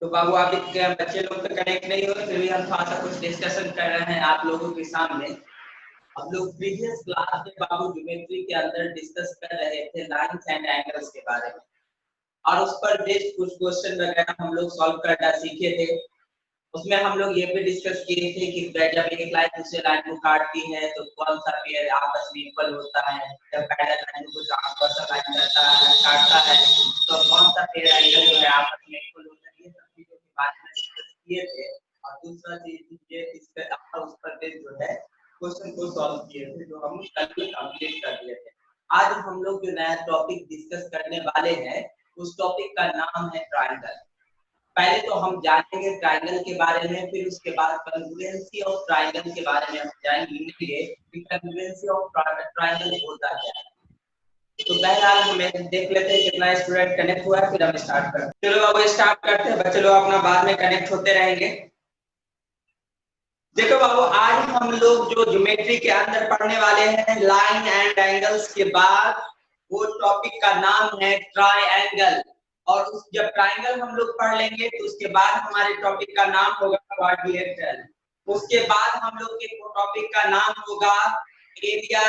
तो बाबू आप बच्चे लोग तो कनेक्ट नहीं हो, फिर भी हम थोड़ा सा कुछ डिस्कशन कर रहे हैं आप लोगों के सामने। हम लोग प्रीवियस क्लास में बाबू ज्योमेट्री के अंदर डिस्कस कर रहे थे लाइंस एंड एंगल्स के बारे में, और उस पर बेस्ड कुछ क्वेश्चन वगैरह हम लोग सॉल्व करना सीखे थे। उसमें हम लोग ये भी डिस्कस किए थे कि जब एक लाइन दूसरे लाइन को काटती है तो कौन सा पेयर आपस में इक्वल होता है, जब पैरेलल लाइन को ट्रांसवर्सल लाइन करता है काटता है तो कौन सा पेयर एंगल जो है आपस में इक्वल होता है। ये सब चीजों के बारे में डिस्कस किए थे। और दूसरा चीज ये उस पर बेस्ड जो है क्वेश्चन को सॉल्व किए थे, जो हम कल कंप्लीट कर दिए थे। आज हम लोग जो नया टॉपिक डिस्कस करने वाले हैं उस टॉपिक का नाम है ट्रायंगल। पहले तो हम जानेंगे ट्रायंगल के बारे में, फिर उसके बाद कॉन्ग्रुएंसी ऑफ ट्रायंगल के बारे में हम जानेंगे कि कॉन्ग्रुएंसी ऑफ ट्रायंगल होता क्या है। तो बहरहाल हमें देख लेते हैं कितना स्टूडेंट कनेक्ट हुआ है, फिर हम स्टार्ट करते हैं। चलो अब स्टार्ट करते हैं, बच्चे लोग अपना बाद में कनेक्ट होते रहेंगे। देखो बाबू, आज हम लोग जो ज्योमेट्री के अंदर पढ़ने वाले हैं लाइन एंड एंगल्स के बाद, वो टॉपिक का नाम है ट्रायंगल। और उस जब ट्रायंगल हम लोग पढ़ लेंगे तो उसके बाद हमारे टॉपिक का नाम होगा क्वाड्रिलेटरल। उसके बाद हम लोग के टॉपिक का नाम होगा एरिया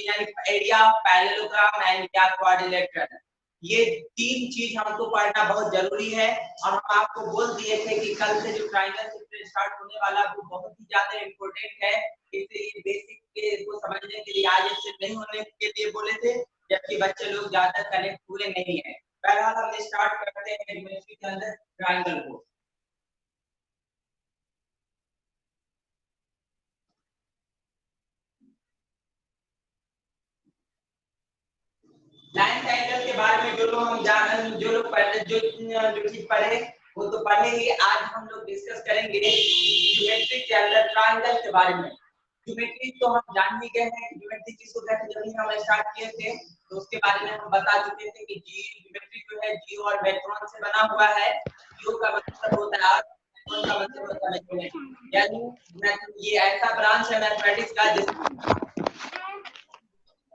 यानी एरिया ऑफ पैरेललोग्राम एंड या क्वाड्रिलेटरल। ये तीन चीज हमको पढ़ना बहुत जरूरी है। और हम आपको बोल दिए थे कि कल से जो ट्रायंगल चैप्टर स्टार्ट होने वाला वो बहुत ही ज्यादा इम्पोर्टेंट है, इसलिए बेसिक के को समझने के लिए आज इससे नहीं होने के लिए बोले थे, जबकि बच्चे लोग ज्यादा कनेक्ट हुए नहीं है। बहरहाल हम स्टार्ट करते हैं ज्योमेट्री के अंदर ट्रायंगल को। लाइन ट्रायंगल के बारे में जो लोग हम जान जो लोग पहले जो चीज पढ़े वो तो पढ़े ही। आज हम लोग डिस्कस करेंगे ज्योमेट्री के अंदर ट्रायंगल के बारे में। ज्योमेट्री तो हम जान ही गए हैं, ज्योमेट्री किसको कहते हैं। जब हम स्टार्ट किए थे तो उसके बारे में हम बता चुके थे कि ज्योमेट्री जो है जियो और वेक्टोन से बना हुआ है। जियो का मतलब होता है वेक्टोन का मतलब होता है मैथमेटिक्स, यानी ये ऐसा ब्रांच है मैथमेटिक्स का जिसको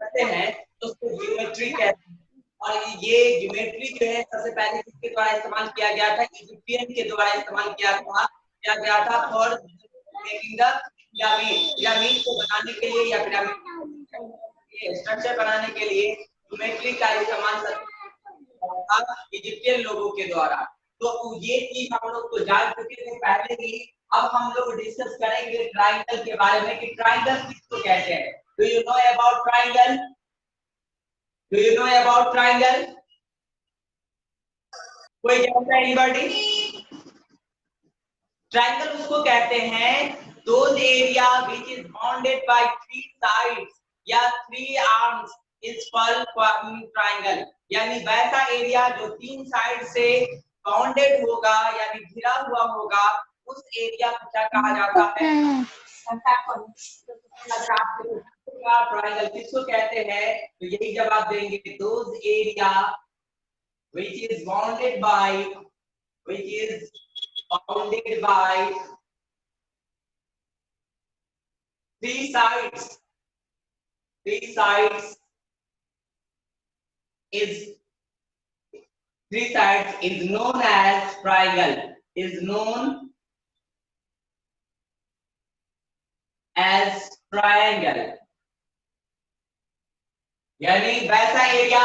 कहते हैं तो उसको ज्योमेट्री कहते हैं। और ये ज्योमेट्री जो है सबसे पहले किसके द्वारा इस्तेमाल किया गया था, इजिप्शियन के द्वारा इस्तेमाल किया गया था फॉर मेकिंग द पिरामिड को बनाने के लिए, या पिरामिड स्ट्रक्चर बनाने के लिए ज्योमेट्री का इस्तेमाल था इजिप्शियन लोगों के द्वारा। तो ये चीज हम लोग तो जान चुके थे पहले ही। अब हम लोग डिस्कस करेंगे ट्रायंगल के बारे में कि ट्रायंगल किसको कहते हैं। Do you know about triangle? Do you know about triangle? कोई जानता है एनीबॉडी? ट्रायंगल उसको कहते हैं those area which is bounded by three sides या three arms is called triangle। यानी वैसा एरिया जो तीन साइड से बाउंडेड होगा यानी घिरा हुआ होगा, उस एरिया को क्या कहा जाता है? ट्रायंगल किसको कहते हैं? तो यही जवाब देंगे, those area which is bounded by three sides is known as triangle, is known as triangle। यानी वैसा area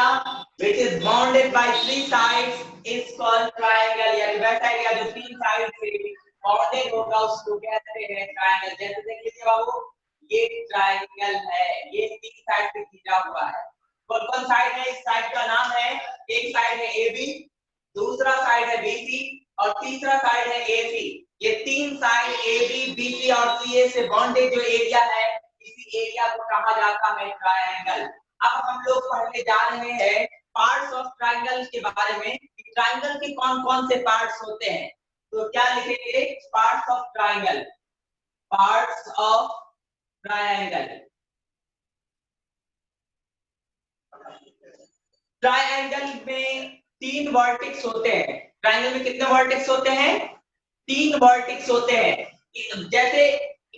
which is bounded by three sides is called triangle। यानी वैसा एरिया जो तीन साइड से बाउंडेड होगा उसको कहते हैं ट्रायंगल। जैसे देखिए बाबू, ये ट्रायंगल है, ये तीन साइड से खींचा हुआ है। कौन कौन साइड है? इस साइड का नाम है, एक साइड है ए बी, दूसरा साइड है बी सी और तीसरा साइड है ए सी। ये तीन side A B B C और सी ए से बाउंडेड जो एरिया है, इसी एरिया को कहा जाता है ट्रायंगल। अब हम लोग पढ़ने जा रहे हैं पार्ट्स ऑफ ट्रायंगल के बारे में, ट्रायंगल के कौन कौन से पार्ट्स होते हैं। तो क्या लिखेंगे? Parts of triangle, parts of triangle. Triangle में तीन वर्टेक्स होते हैं। ट्रायंगल में कितने वर्टेक्स होते हैं? तीन वर्टेक्स होते हैं। जैसे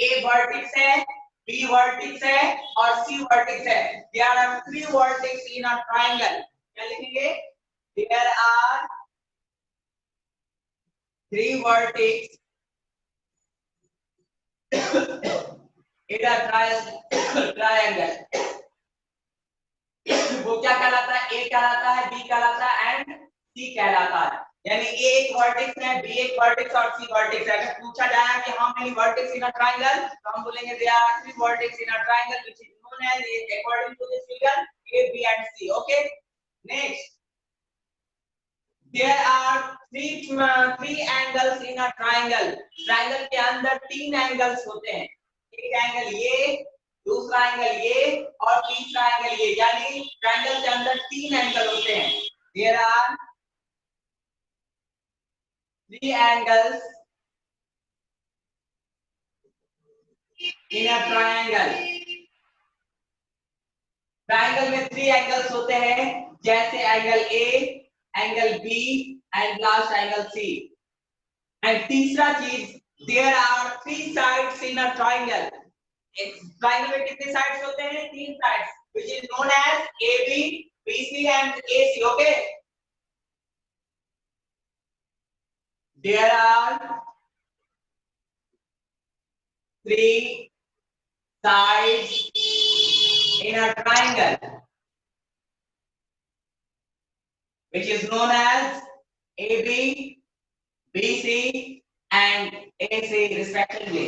ए वर्टेक्स है, बी वर्टेक्स है और सी वर्टेक्स है। There are three vertex in a triangle. क्या लिखेंगे? There are 3 vertex in a triangle. वो क्या कहलाता है? ए कहलाता है, बी कहलाता है एंड सी कहलाता है। यानी ए एक वर्टेक्स है, बी एक वर्टेक्स और सी वर्टेक्स है। अगर पूछा जाए कि how many vertex in a triangle, तो हम बोलेंगे there are 3 vertex in a triangle which is known as according to this figure A B and C. Okay, next there are three angles in a triangle. ट्रायंगल के अंदर 3 angles होते हैं। एक angle ये, दूसरा एंगल ये और तीसरा एंगल ये। यानी ट्रायंगल के अंदर 3 एंगल होते हैं। there are 3 angles in a triangle. Triangle में 3 एंगल्स होते हैं, जैसे angle A, angle B and last angle C. And तीसरा चीज, there are 3 sides in a triangle. एक ट्रायंगल में कितने साइड्स होते हैं? 3 sides, which is known as AB, BC and AC। Okay, there are 3 sides in a triangle which is known as AB, BC and AC respectively।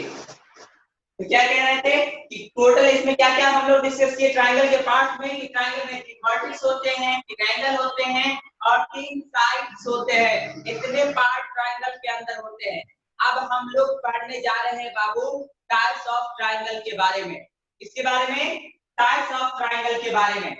तो क्या कह रहे थे कि टोटल इसमें क्या क्या हम लोग डिस्कस किए ट्रायंगल के पार्ट में, कि ट्रायंगल में 3 वर्टेक्स होते हैं, 3 एंगल होते हैं और 3 साइड्स होते हैं। इतने पार्ट ट्रायंगल के अंदर होते हैं। अब हम लोग पढ़ने जा रहे हैं बाबू टाइप्स ऑफ ट्रायंगल के बारे में। इसके बारे में, टाइप्स ऑफ ट्रायंगल के बारे में।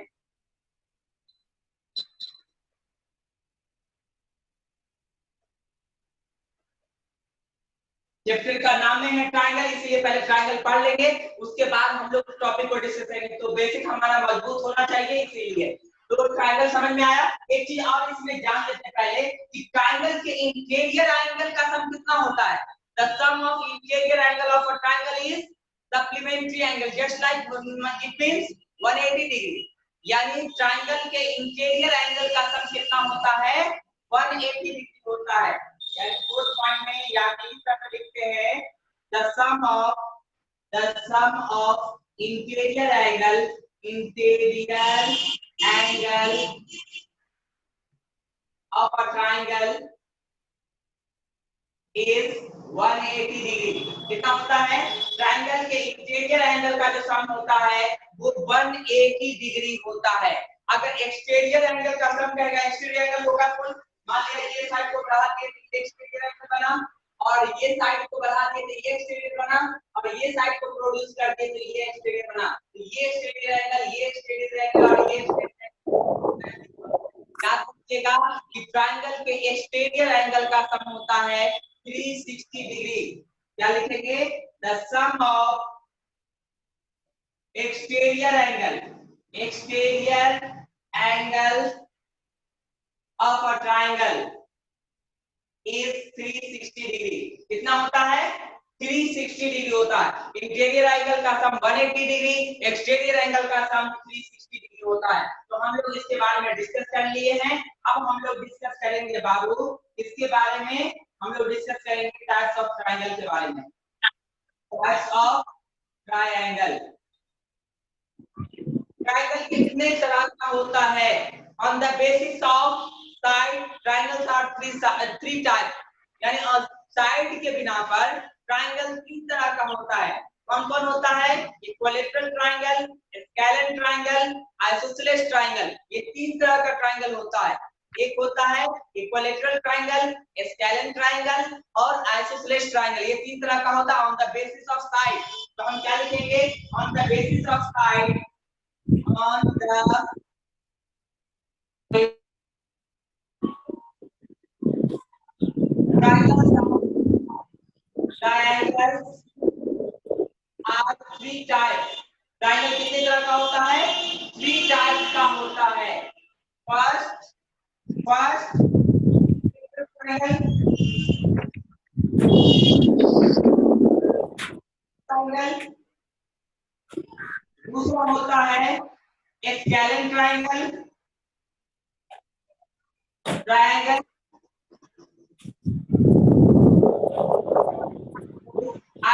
चैप्टर का नाम है ट्रायंगल, इसलिए पहले ट्रायंगल पढ़ लेंगे, उसके बाद हम लोग टॉपिक को डिस्कस करेंगे। तो बेसिक हमारा मजबूत होना चाहिए, इसीलिए। तो ट्रायंगल समझ में आया। एक चीज और इसमें जान लेते हैं पहले कि ट्रायंगल के इंटीरियर एंगल का सम कितना होता है। The sum of interior angle of a triangle is supplementary angle, just like it means 180 degree. यानी ट्रायंगल के इंटीरियर एंगल का सम कितना होता है? 180 डिग्री होता है। यानी 4 पॉइंट में या इस तरह लिखते हैं the sum of interior angle of a triangle is 180 degree. कितना होता है? ट्रायंगल के इंटीरियर एंगल का जो सम होता है वो 180 डिग्री होता है। अगर एक्सटीरियर एंगल का सम कहेगा, एक्सटीरियर एंगल होगा तो मान लिया ये साइड को बढ़ा के एक्सटीरियर एंगल बना, और ये साइड को बढ़ा के ये एक्सटीरियर बना, और ये साइड को प्रोड्यूस करके तो ये एक्सटीरियर बना। तो ये एक्सटीरियर एंगल, ये एक्सटीरियर एंगल और ये एक्सटीरियर। याद रखिएगा कि ट्रायंगल के एक्सटीरियर एंगल का सम होता है 360 डिग्री। क्या लिखेंगे? The sum of exterior angle of a triangle is 360 degree. कितना होता है? 360 डिग्री होता है। इंटीरियर एंगल का सम 180 डिग्री, एक्सटीरियर एंगल का सम 360 डिग्री होता है। तो हम लोग इसके बारे में डिस्कस कर लिए हैं। अब हम लोग डिस्कस करेंगे बाबू इसके बारे में, हम लोग डिस्कस करेंगे टाइप्स ऑफ ट्रायंगल के बारे में। Types of triangle. ट्रायंगल कितने तरह का होता है? On the basis of side triangles are three type. यानी साइड के बिना पर ट्रायंगल 3 तरह का होता है। कौन कौन होता है? Equilateral triangle, scalene triangle, isosceles triangle. ये 3 तरह का ट्रायंगल होता है। एक होता है इक्विलैटरल ट्रायंगल, स्केलेन ट्रायंगल और आइसोसेलेस ट्रायंगल। ये 3 तरह का होता है on the basis of side. तो हम क्या लिखेंगे? On the basis of side, on the triangles are 3 types। Triangle कितने तरह का होता है? 3 टाइप का होता है। फर्स्ट ट्रायंगल, दूसरा होता है scalene triangle,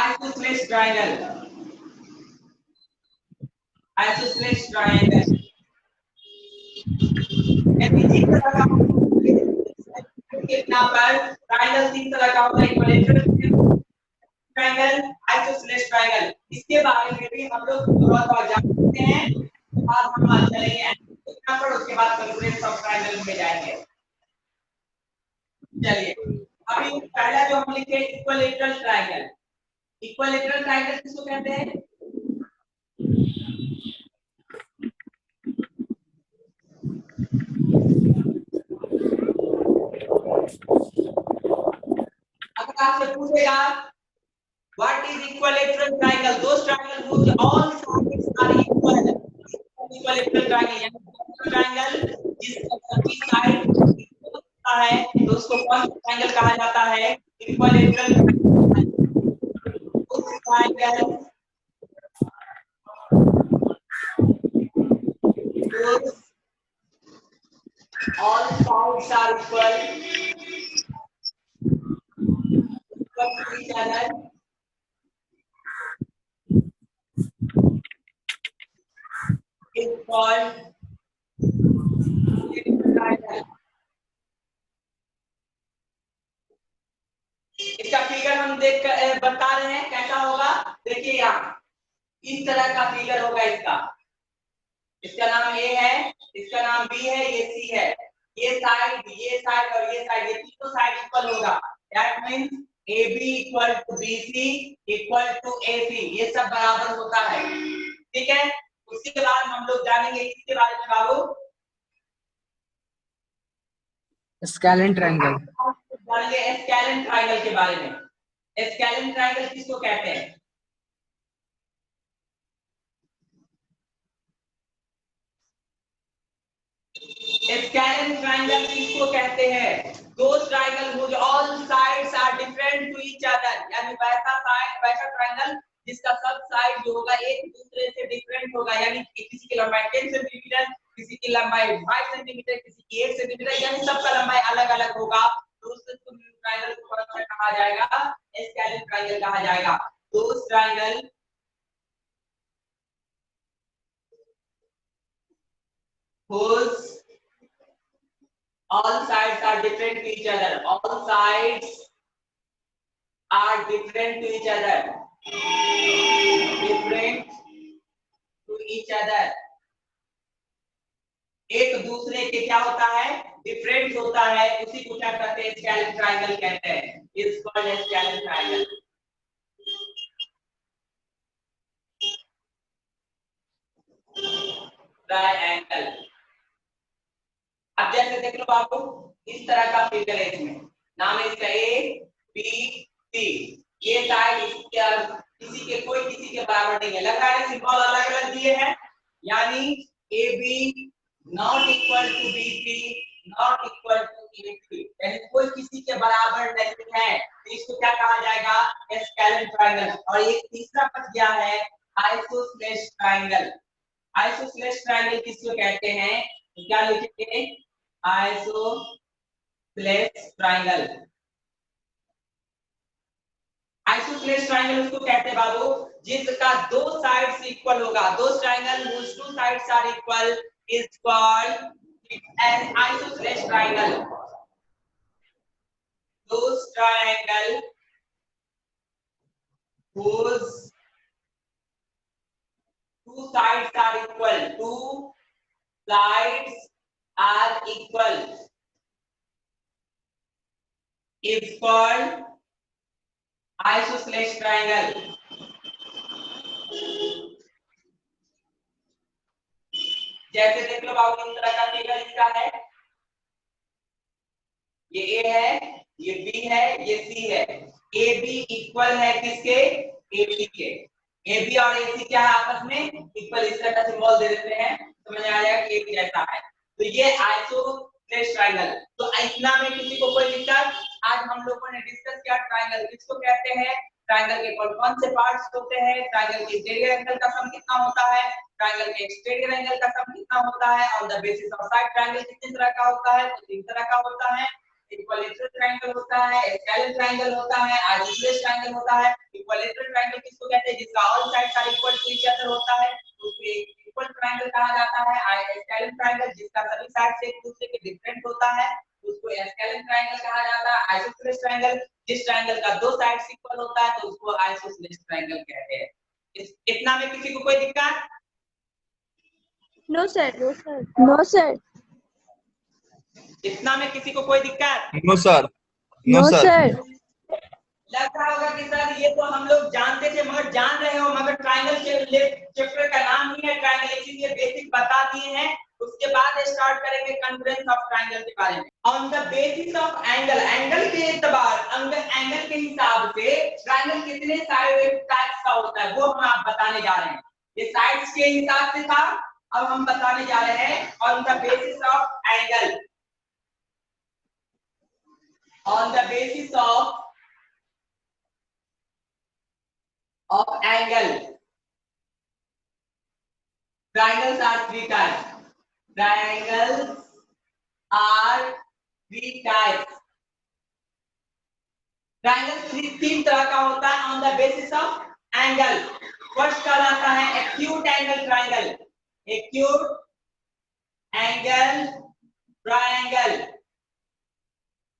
isosceles triangle, isosceles triangle तीन तरह का यहाँ पर ट्रायंगल तीन तरह का होता है, इक्विलैटरल ट्रायंगल, आइसोसेलेस ट्रायंगल। इसके बारे में भी हम लोग थोड़ा बहुत जानते हैं। बाद हम आज चलेंगे यहाँ पर, उसके बाद कंक्लूजन ऑफ ट्रायंगल में जाएंगे। चलिए अभी पहला जो हम लिखे इक्विलैटरल ट्रायंगल। इक्विलैटरल ट्रायंगल किसको कहते हैं? अगर आपसे पूछेगा what is equilateral triangle, those triangle whose all sides are equal, equilateral triangle यानी ट्रायंगल जिसका सभी साइड इक्वल होता है तो उसको कौन सा ट्रायंगल कहा जाता है? Equilateral triangle. all sides are equal to each other is called triangle। इसका फिगर हम देख कर बता रहे हैं कैसा होगा। देखिए यहाँ इस तरह का फिगर होगा इसका। इसका नाम ए है, इसका नाम बी है, ये सी है। ये साइड और ये साइड, ये तीनों साइड इक्वल होगा। That means A B equal to B C equal to A C, ये सब बराबर होता है। ठीक है, उसके बाद हम लोग जानेंगे इसके बारे में बाबू, स्केलेन ट्रायंगल। जानेंगे स्केलेन ट्रायंगल के बारे में। स्केलेन ट्रायंगल किसको कहते हैं? स्केलेन ट्रायंगल किसको कहते हैं? दोस triangle whose all sides are different to each other, यानी वैसा ट्रायंगल जिसका सब साइड जो होगा एक दूसरे से डिफरेंट होगा। यानी किसी की लंबाई 10 सेंटीमीटर, किसी की लंबाई 5 सेंटीमीटर, किसी की 8 सेंटीमीटर, यानी सबका लंबाई अलग अलग होगा। तो उस ट्रायंगल को कौन सा कहा जाएगा? स्केलेन ट्रायंगल कहा जाएगा। दोस triangle whose all sides are different to each other, all sides are different to each other, different to each other, एक दूसरे के क्या होता है? डिफरेंस होता है। उसी को क्या कहते हैं? स्केलेन ट्रायंगल कहते हैं। Is called scalene triangle. Triangle अब जैसे देख लो बाबू, इस तरह का फिगर है, इसमें नाम है इसका ए बी सी। ये साइड किसी के कोई किसी के बराबर नहीं है। लग रहा है सिंबल अलग अलग दिए हैं, यानी A B not equal to B C not equal to A C, यानी कोई किसी के बराबर नहीं है। तो इसको क्या कहा जाएगा? Scalene triangle. और एक तीसरा बच गया है आइसोसेलेस ट्रायंगल। आइसोसेलेस ट्रायंगल किसको कहते हैं? तो क्या लिखेंगे? Isosceles triangle. आइसोसेलेस ट्रायंगल उसको कहते हैं बाबू जिसका दो साइड्स इक्वल होगा। दो triangle whose two sides are equal is called an isosceles triangle। Those triangle whose two sides are equal, two sides are equal is called isosceles triangle। जैसे देख लो बाबू, इस तरह का फिगर इसका है, ये ए है, ये बी है, ये सी है। ए बी इक्वल है किसके? ए बी के। ए बी और ए सी क्या है आपस में? इक्वल। इस तरह का सिंबल दे देते हैं, समझ आ जाएगा कि ए बी जैसा है। तो ये आइसोसेलेस ट्रायंगल। तो इतना में किसी को कोई दिक्कत? आज हम लोगों ने डिस्कस किया ट्रायंगल किसको कहते हैं, ट्रायंगल के कौन कौन से पार्ट्स होते हैं, ट्रायंगल के इंटीरियर एंगल का सम कितना होता है, ट्रायंगल के एक्सटीरियर एंगल का सम कितना होता है, और the basis of side triangle कितने तरह का होता है? तो तीन तरह का होता है। इक्विलेटरल ट्रायंगल होता है, स्केलेन ट्रायंगल होता है, आइसोसेलेस ट्रायंगल होता है। इक्विलेटरल ट्रायंगल किसको कहते हैं? जिसका all sides are equal to each other होता है, उसको इक्वल ट्रायंगल कहा जाता है। स्केलेन ट्रायंगल जिसका सभी साइड्स एक दूसरे के डिफरेंट होता है, उसको स्केलेन ट्रायंगल कहा जाता है। आइसोसेलेस ट्रायंगल जिस ट्रायंगल का दो साइड्स इक्वल होता है तो उसको आइसोसेलेस ट्रायंगल कहते हैं। इतना में किसी को कोई दिक्कत? No sir, no sir, no sir, इतना में किसी को कोई दिक्कत? No sir, no no sir. Sir. लग रहा होगा कि सर ये तो हम लोग जानते थे, मगर जान रहे हो, मगर ट्रायंगल के चैप्टर का नाम ही है ट्रायंगल, इसीलिए बेसिक बता दिए हैं। उसके बाद स्टार्ट करेंगे कॉन्फ्रेंस ऑफ ट्रायंगल के बारे में। On the basis of angle, angle के एतबार, एंगल के हिसाब से ट्रायंगल कितने टाइप्स का होता है वो हम आप बताने जा रहे हैं। ये साइड्स के हिसाब से था, अब हम बताने जा रहे हैं on the basis of angle. On the basis of angle, triangles are three types. Triangles are three types. Triangle तीन तरह का होता है on the basis of angle. First कहलाता है acute angle triangle. Acute angle triangle.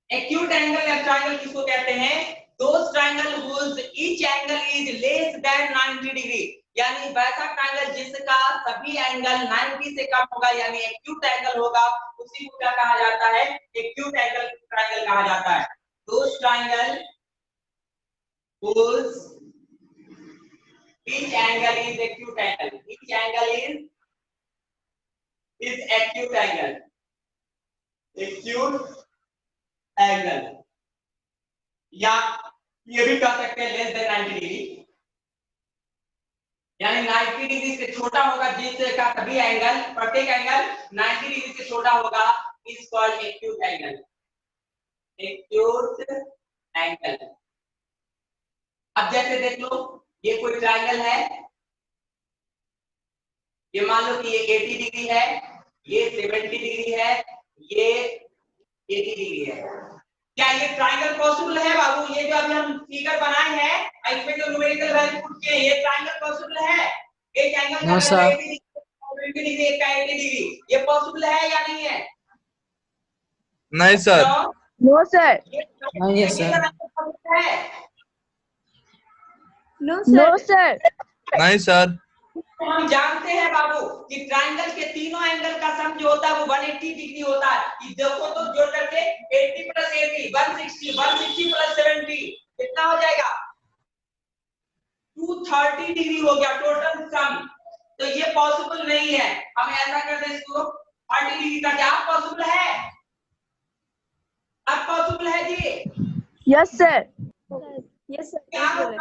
Acute angle या triangle किसको कहते हैं? Those triangle whose each angle is less than 90 degree, यानी वैसा ट्रायंगल जिसका सभी एंगल 90 से कम होगा, यानी एक्यूट एंगल होगा, उसी को क्या कहा जाता है? एक्यूट एंगल ट्रायंगल कहा जाता है। Those triangle whose each angle is acute angle, each angle is acute angle, acute angle, या ये भी कह सकते हैं लेस देन 90 डिग्री, यानी 90 डिग्री से छोटा होगा जिसका सभी एंगल, प्रत्येक एंगल 90 डिग्री से छोटा होगा, is called acute angle. Acute angle. अब जैसे देख लो, ये कोई ट्रायंगल है, ये मान लो कि ये 80 डिग्री है, ये 70 डिग्री है, ये 80 डिग्री है। क्या ये ट्रायंगल पॉसिबल है बाबू? ये जो अभी हम फिगर बनाए हैं, इसमें जो न्यूमेरिकल वैल्यू पुट किए, ये ट्रायंगल पॉसिबल है? एक एंगल का 80 डिग्री, एक का 80 डिग्री, ये पॉसिबल है या नहीं है? नहीं सर। नो सर, नहीं है सर। No sir. नहीं सर। हम जानते हैं बाबू कि ट्रायंगल के तीनों एंगल का सम जो होता है वो 180 डिग्री होता है। ये देखो तो जोड़ करके 80 प्लस 80 160, 160 प्लस 70 कितना हो जाएगा? 230 डिग्री हो गया टोटल सम। तो ये पॉसिबल नहीं है। हम ऐसा कर दें इसको 30 डिग्री का, क्या पॉसिबल है? अब पॉसिबल है जी? Yes sir, yes sir. Angle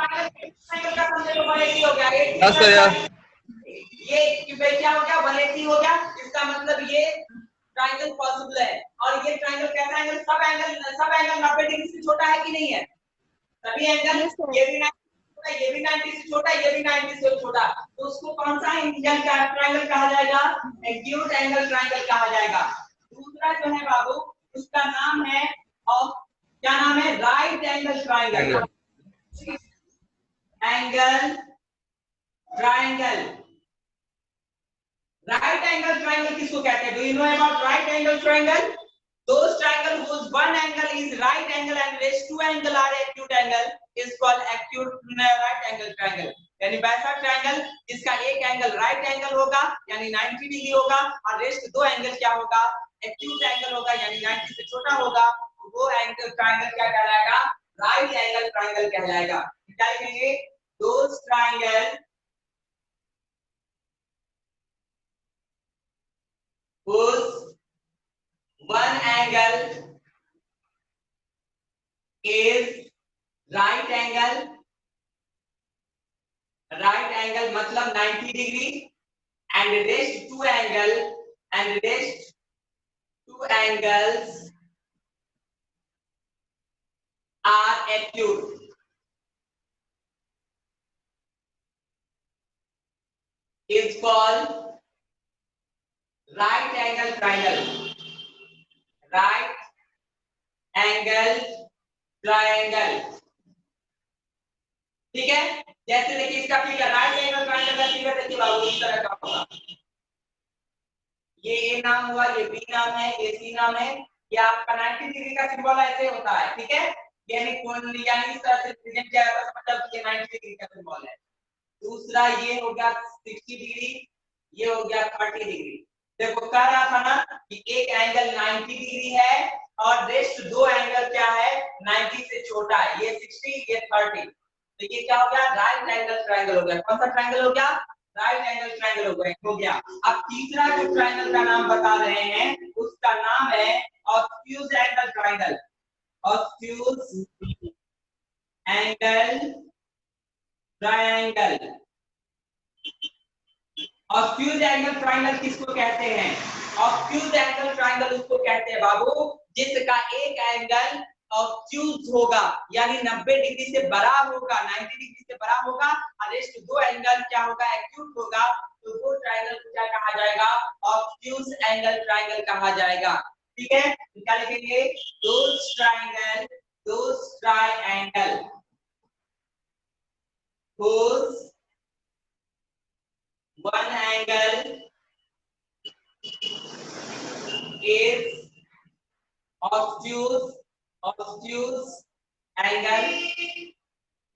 का सम देखो 180 हो गया, यस सर, यस। ये क्या हो गया? 180 हो गया। इसका मतलब ये ट्रायंगल पॉसिबल है। और ये ट्रायंगल कैसा एंगल? सब एंगल 90 डिग्री से छोटा है कि नहीं है? सभी एंगल, ये भी 90 से छोटा, ये भी 90 से छोटा, ये भी 90 से छोटा, तो उसको कौन सा एंगल का ट्रायंगल कहा जाएगा? एक्यूट एंगल ट्रायंगल कहा जाएगा। दूसरा जो है बाबू, उसका नाम है, और क्या नाम है? Right angle triangle. Angle triangle. Right angle triangle किसको कहते हैं? Do you know about right angle triangle? Those triangle whose one angle is right angle and rest two angle are acute angle is called acute right angle triangle. यानी वैसा triangle जिसका एक angle right angle होगा यानी 90 degree होगा, और rest दो angle क्या होगा? एक्यूट एंगल होगा, यानी 90 से छोटा होगा। वो एंगल ट्रायंगल क्या कहलाएगा? राइट एंगल ट्रायंगल कहलाएगा। क्या लिखेंगे? Those triangle whose one angle is right angle मतलब 90 degree, and rest two angles are acute is called right angle triangle. Right angle triangle. ठीक है, जैसे देखिए इसका फिगर राइट एंगल ट्रायंगल का फिगर देखिए बाबू इस तरह का होगा। ये ए नाम हुआ, ये बी नाम है, ये सी नाम है, ये आपका 90 डिग्री का सिंबल ऐसे होता है। ठीक है, यानी इस तरह से प्रेजेंट किया जाता है, मतलब ये 90 डिग्री का सिंबल है। दूसरा ये हो गया 60 डिग्री, ये हो गया 30 डिग्री। देखो कह रहा था ना कि एक एंगल 90 डिग्री है और रेस्ट दो एंगल क्या है 90 से छोटा है, ये 60 ये 30। तो ये क्या हो गया राइट एंगल ट्रायंगल हो गया। कौन सा ट्रायंगल हो गया राइट एंगल ट्रायंगल हो गया। अब तीसरा जो ट्रायंगल का नाम बता रहे हैं उसका नाम है obtuse angle triangle. Obtuse angle triangle. Obtuse angle triangle किसको कहते हैं? ऑब्ट्यूज एंगल ट्रायंगल उसको कहते हैं बाबू जिसका एक एंगल ऑब्ट्यूज होगा यानी 90 डिग्री से बड़ा होगा, 90 डिग्री से बड़ा होगा और रेस्ट दो एंगल क्या होगा एक्यूट होगा। तो वो ट्रायंगल को क्या कहा जाएगा ऑब्ट्यूज एंगल ट्रायंगल कहा जाएगा। ठीक है, क्या लिखेंगे दोस triangle whose one angle is obtuse angle।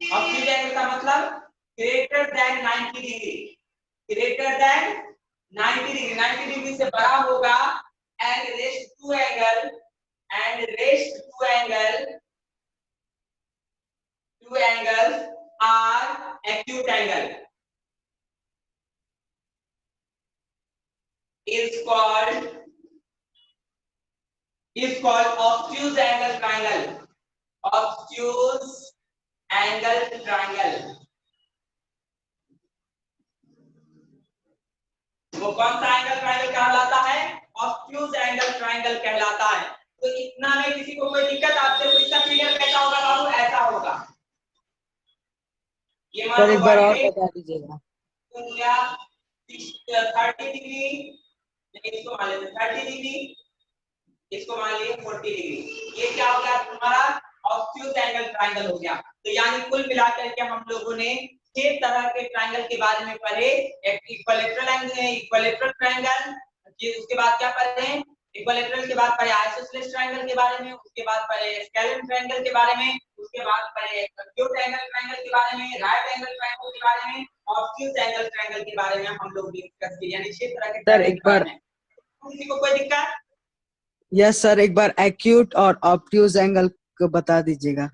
obtuse angle का मतलब greater than 90 degree, greater than 90 degree, 90 degree से बड़ा होगा and rest two angle two angles are acute angle is called obtuse angle triangle। obtuse angle triangle वो कौन सा angle triangle कहलाता है ऑब्ट्यूज एंगल ट्रायंगल कहलाता है। तो इतना में किसी को कोई दिक्कत आपसे कोई सा फिगर कैसा होगा बाबू ऐसा होगा। ये मान सर लो एक बार और बता दीजिएगा। 30 डिग्री, इसको मान लेते 30 डिग्री, इसको मान लिए 40 डिग्री। ये क्या हो गया तुम्हारा ऑब्ट्यूज एंगल ट्रायंगल हो गया। तो यानी कुल मिलाकर के हम लोगों ने 6 तरह के ट्रायंगल के बारे में पढ़े। एक इक्विलैटरल ट्रायंगल, उसके बाद क्या पढ़े इक्विलैटरल के बाद पढ़े आइसोसेलेस ट्रायंगल के बारे में, उसके बाद पढ़े स्केलेन ट्रायंगल के बारे में, उसके बाद पढ़े एक्यूट एंगल ट्रायंगल के बारे में, राइट एंगल ट्रायंगल के बारे में, ऑब्ट्यूज एंगल ट्रायंगल के बारे में हम लोग डिस्कस किए। यानी 6 तरह के सर एक बार किसी को कोई दिक्कत? यस सर एक बार एक्यूट और ऑब्ट्यूज एंगल को बता दीजिएगा।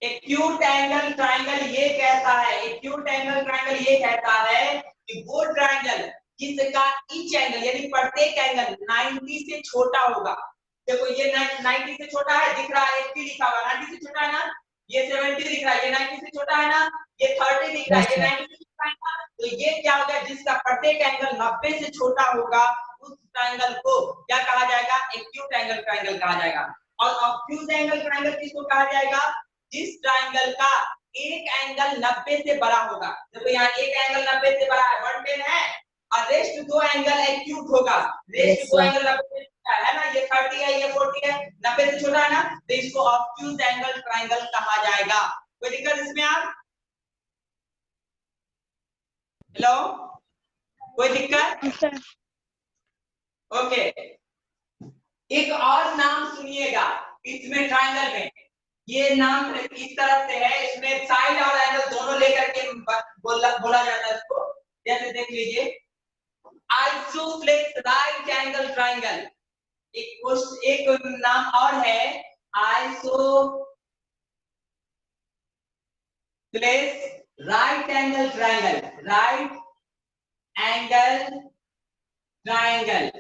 एक्यूट एंगल ट्रायंगल ये कहता है, एक्यूट एंगल ट्रायंगल ये कहता है कि वो ट्रायंगल जिसका ईच एंगल यानी प्रत्येक एंगल 90 से छोटा होगा। देखो ये 90 से छोटा है, दिख रहा है 80 लिखा हुआ 90 से छोटा है ना, ये 70 दिख रहा है ये 90 से छोटा है ना, ये 30 दिख रहा है ये 90 से छोटा है ना। तो ये क्या होगा जिसका प्रत्येक एंगल 90 से छोटा होगा उस ट्रायंगल को क्या कहा जाएगा एक्यूट एंगल ट्रायंगल कहा जाएगा। और ऑब्ट्यूज एंगल ट्रायंगल किसको कहा जाएगा जिस ट्रायंगल का एक एंगल 90 से बड़ा होगा। देखो यहाँ एक एंगल 90 से बड़ा है 110 है और रेस्ट दो एंगल एक्यूट होगा। रेस्ट दो एंगल 90 से छोटा है ना, ये 30 है ये 40 है, 90 से छोटा है ना, तो इसको ऑब्ट्यूज एंगल ट्रायंगल कहा जाएगा। कोई दिक्कत इसमें आप? हेलो कोई दिक्कत? ओके, एक और नाम सुनिएगा इसमें ट्रायंगल में, ये नाम इस तरह से है, इसमें साइड और एंगल दोनों लेकर के बोला जाता है इसको। जैसे देख लीजिए आइसोसेलेस राइट एंगल ट्रायंगल, एक नाम और है isosceles right angle triangle. Right angle triangle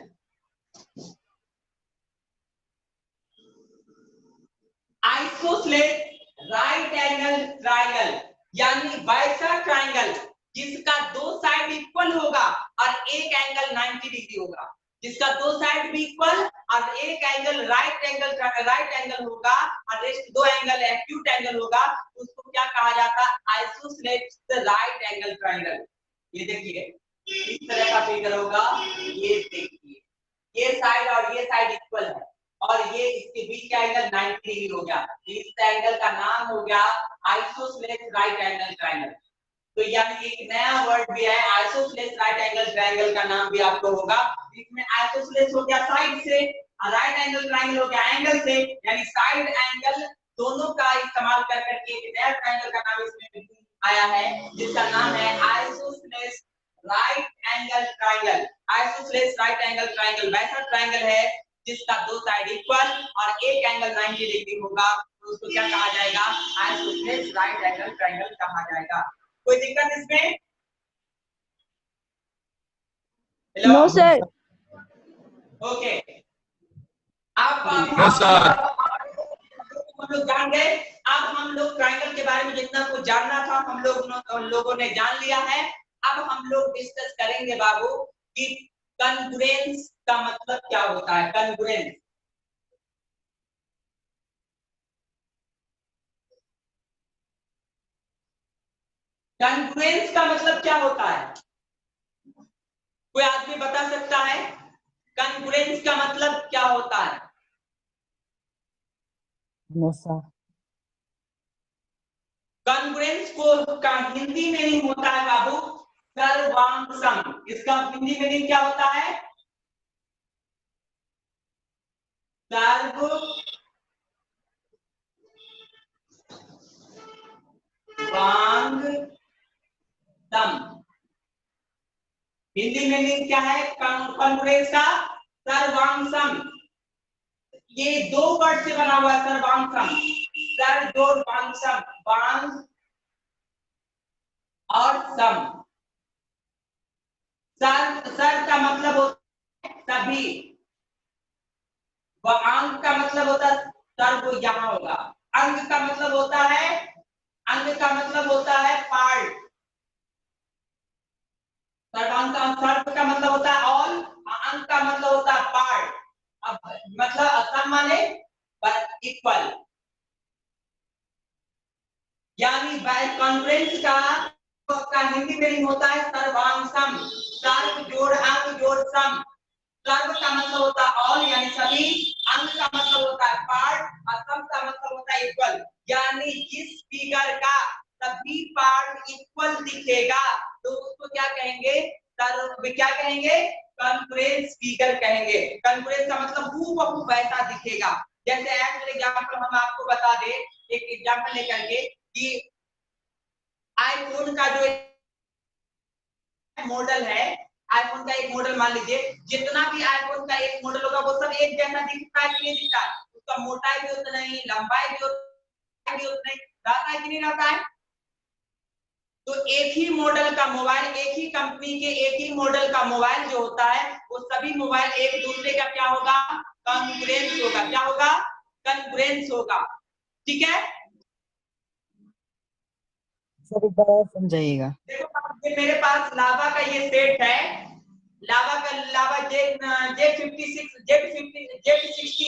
isosceles right angle triangle यानी वैसा ट्रायंगल जिसका दो साइड इक्वल होगा और एक एंगल 90 डिग्री होगा। जिसका दो साइड भी इक्वल और एक एंगल राइट एंगल होगा और रेस्ट दो एंगल एक्यूट एंगल होगा, उसको क्या कहा जाता है आइसोसेलेस राइट एंगल ट्रायंगल। ये देखिए इस तरह का फिगर होगा, ये देखिए ये साइड और ये साइड इक्वल है और ये इसके बीच का एंगल 90 डिग्री हो गया। इस एंगल का नाम हो गया आइसोसेलेस राइट एंगल ट्रायंगल। तो यानी एक नया वर्ड भी है, आइसोसेलेस राइट एंगल ट्रायंगल का नाम भी आपको होगा। इसमें आइसोसेलेस हो गया साइड से, राइट एंगल ट्रायंगल हो गया एंगल से, यानी साइड एंगल दोनों का इस्तेमाल कर करके एक नया ट्रायंगल का नाम इसमें आया है, जिसका नाम है isosceles right angle triangle. Isosceles right angle triangle वैसा ट्रायंगल है जिसका दो साइड इक्वल और एक एंगल 90 डिग्री होगा, तो उसको क्या कहा जाएगा? आइसोसेलेस राइट एंगल ट्रायंगल कहा जाएगा। कोई दिक्कत इसमें? No, sir. ओके, अब No, sir. हम लोग जान गए। अब हम लोग ट्रायंगल के बारे में जितना कुछ जानना था हम लोगों ने जान लिया है। अब हम लोग डिस्कस करेंगे बाबू कि कॉन्ग्रुएंस का मतलब क्या होता है। कॉन्ग्रुएंस, कॉन्ग्रुएंस का मतलब क्या होता है? कोई आदमी बता सकता है कॉन्ग्रुएंस का मतलब क्या होता है? No sir. कॉन्ग्रुएंस को का हिंदी में नहीं होता है बाबू सर्वांग सम। इसका हिंदी में क्या होता है? सर्वांग सम। हिंदी में क्या है कॉन्ग्रुएंस का? सर्वांग सम। ये दो वर्ड से बना हुआ है सर्वांग सम। सर जोड़ वांग सम, वांग और सम। सर का मतलब होता है सभी, अंग का मतलब होता है सर, वो यहाँ होगा। अंग का मतलब होता है, अंग का मतलब होता है पार्ट। सर्वांग सर्व का मतलब होता है ऑल, अंग का मतलब होता है पार्ट। अब मतलब असम माने इक्वल, यानी बाय कॉन्फ्रेंस का हिंदी में नहीं होता है सर्वांग सम। सर्व जोड़ अंग जोड़ सम। सर्व का मतलब होता है ऑल यानी सभी, अंग का मतलब होता है पार्ट और सम का मतलब होता है इक्वल। यानी जिस फिगर का सभी पार्ट इक्वल दिखेगा तो उसको क्या कहेंगे? क्या कहेंगे? कॉन्फ्रेंस फिगर कहेंगे। कॉन्फ्रेंस का मतलब हूबहू वैसा दिखेगा। जैसे एग्जांपल हम आपको बता दें, एक एग्जांपल लेकर के कि आईफोन का जो मॉडल है, आईफोन का एक मॉडल मान लीजिए, जितना भी आईफोन का एक मॉडल होगा वो सब एक जैसा दिखता है कि नहीं दिखता है? उसका मोटाई भी उतना ही, लंबाई भी उतना ही रहता है कि नहीं रहता है? तो एक ही मॉडल का मोबाइल, एक ही कंपनी के एक ही मॉडल का मोबाइल जो होता है वो सभी मोबाइल एक दूसरे का क्या होगा? कॉन्ग्रुएंस होगा। क्या होगा? कॉन्ग्रुएंस होगा। ठीक है, सर एक बार और समझाइएगा। देखो मेरे पास लावा का ये सेट है, लावा Z60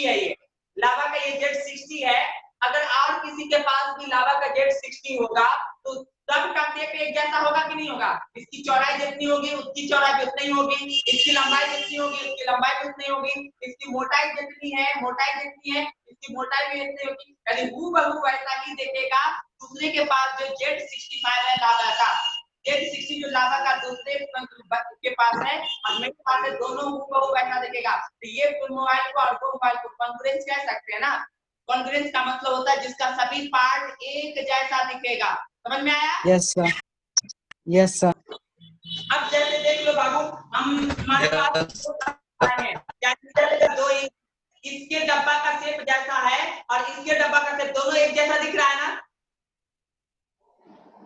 है। ये लावा का ये Z60 है। अगर और किसी के पास भी लावा का Z60 होगा तो सबका शेप एक जैसा होगा कि नहीं होगा? इसकी चौड़ाई जितनी होगी उसकी चौड़ाई भी उतनी होगी, इसकी लंबाई जितनी होगी उसकी लंबाई भी उतनी होगी, इसकी मोटाई जितनी है इसकी मोटाई भी इतनी होगी। यानी हूबहू वैसा ही दिखेगा। दूसरे के पास जो Z65 है लावा का, Z60 जो लावा का दूसरे के पास है और मेरे पास है, दोनों हूबहू वैसा दिखेगा। तो ये मोबाइल को और वो मोबाइल को कॉन्ग्रुएंस कह सकते हैं ना। कॉन्ग्रुएंस का मतलब होता है जिसका सभी पार्ट एक जैसा दिखेगा। समझ में आया? Yes sir, yes sir. अब जैसे देख लो बाबू, हम हमारे पास है दो, इसके डब्बा का शेप जैसा है और इसके डब्बा का शेप दोनों एक जैसा दिख रहा है ना?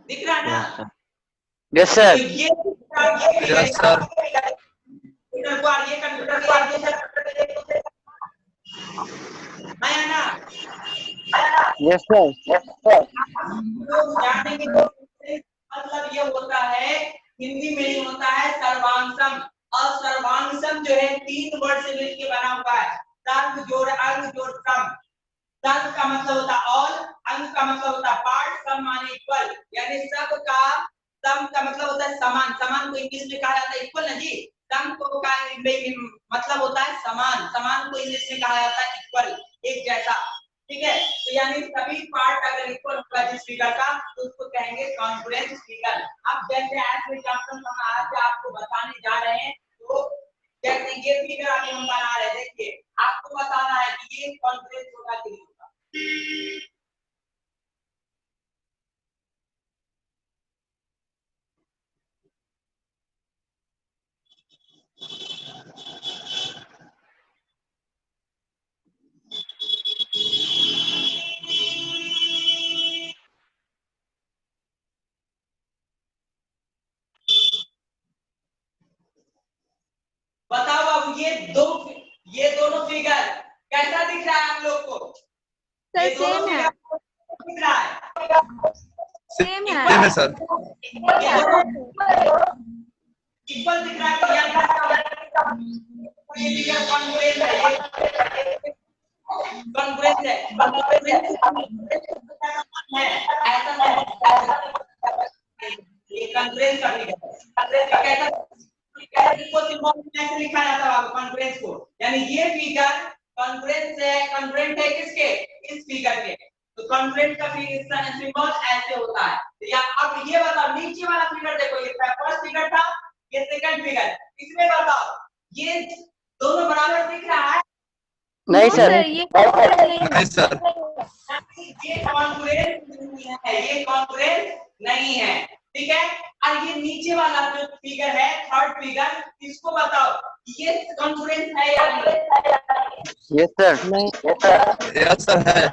दिख रहा है ना? Yes sir. तो ये Yes, sir. ये कंप्यूटर आया ना? Yes sir. लोग जानेंगे मतलब ये होता है, हिंदी में ही होता है सर्वांगसम। और सर्वांगसम जो है 3 वर्ड से मिलकर बना हुआ है, सर्व जोड़ अंग जोड़ सम। सर्व का मतलब होता है ऑल, अंग का मतलब होता है पार्ट, सम माने इक्वल, यानी सब का सम का मतलब होता है समान, समान को इंग्लिश में कहा जाता है इक्वल ना जी। सम को का मतलब होता है समान, समान को इंग्लिश में कहा जाता है इक्वल, एक जैसा। ठीक है, तो यानी सभी पार्ट अगर इक्वल होगा जिस फिगर का तो उसको कहेंगे कॉन्ग्रुएंट फिगर। अब जैसे ऐसे एग्जांपल हम आज आपको बताने जा रहे हैं, तो जैसे ये फिगर अभी हम बना रहे हैं, देखिए आपको बताना है कि ये कॉन्ग्रुएंट होगा कि नहीं होगा। बताओ अब ये दोनों फिगर कैसा दिख रहा है आप लोग को? सर ये दोनों सेम है, फिगर दिख रहा है, सेम है, सेम है सर। ये दोनों इक्वल दिख रहा है, तो ये फिगर कॉन्ग्रुएंट है, ये कॉन्ग्रुएंट है, ऐसा नहीं, ये कॉन्ग्रुएंट का फिगर है। कैसा इसको सिंबल कैसे लिखा जाता है कॉन्ग्रुएंस को, यानी ये फिगर कॉन्ग्रुएंट है किसके? इस फिगर के। तो कॉन्ग्रुएंट का सिंबल ऐसे होता है। या अब ये बताओ नीचे वाला फिगर देखो, ये फर्स्ट फिगर था, ये सेकंड फिगर, इसमें बताओ ये दोनों बराबर दिख रहा है? नहीं नो सर। सर ये कॉन्ग्रुएंट नहीं नहीं सर। ये कॉन्ग्रुएंट नहीं है, ये कॉन्ग्रुएंट नहीं है। ठीक है, और ये नीचे वाला जो फिगर है थर्ड फिगर, इसको बताओ ये कॉन्ग्रुएंट है या नहीं? Yes sir. नहीं। यस सर है।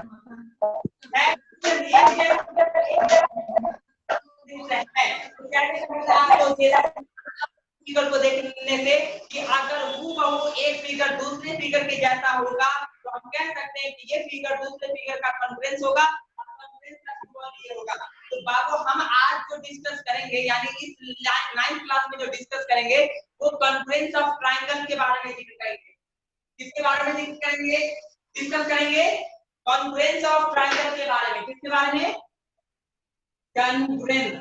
फिगर को देखने से कि अगर हूबहू एक फिगर दूसरे फिगर के जैसा होगा तो हम कह सकते हैं कि ये फिगर दूसरे फिगर का कॉन्ग्रुएंस होगा, और कॉन्ग्रुएंस का सिंबल ये होगा। तो बाबू हम आज जो डिस्कस करेंगे, यानी इस 9th क्लास में जो डिस्कस करेंगे वो कॉन्ग्रुएंस ऑफ ट्रायंगल के बारे में डिस्कस करेंगे। किसके बारे में डिस्कस करेंगे? कॉन्ग्रुएंस ऑफ ट्रायंगल के बारे में। किसके बारे में? कॉन्ग्रुएंस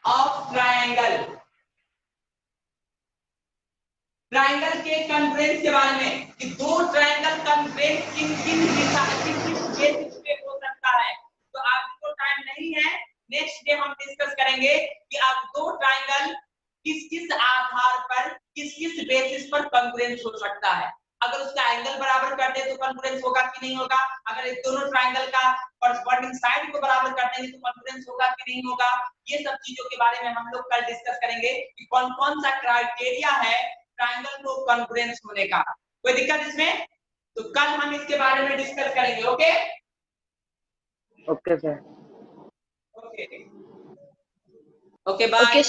ऑफ ट्रायंगल, ट्रायंगल के कॉन्ग्रुएंस के बारे में कि दो ट्रायंगल कॉन्ग्रुएंस किन किन बेसिस पे हो सकता है। तो आपको टाइम नहीं है, नेक्स्ट डे हम डिस्कस करेंगे कि आप दो ट्रायंगल किस किस आधार पर, किस किस बेसिस पर कॉन्ग्रुएंस हो सकता है। अगर उसका एंगल बराबर कर दे तो कॉन्ग्रुएंस होगा कि नहीं होगा, अगर इस दोनों ट्रायंगल का कॉरस्पॉन्डिंग साइड को बराबर कर देंगे तो कॉन्ग्रुएंस होगा कि नहीं होगा। ये सब चीजों के बारे में हम लोग कल डिस्कस करेंगे कि कौन कौन सा क्राइटेरिया है ट्रायंगल को कॉन्ग्रुएंस होने का। कोई दिक्कत इसमें? तो कल हम इसके बारे में डिस्कस करेंगे। Okay okay sir. Okay, bye.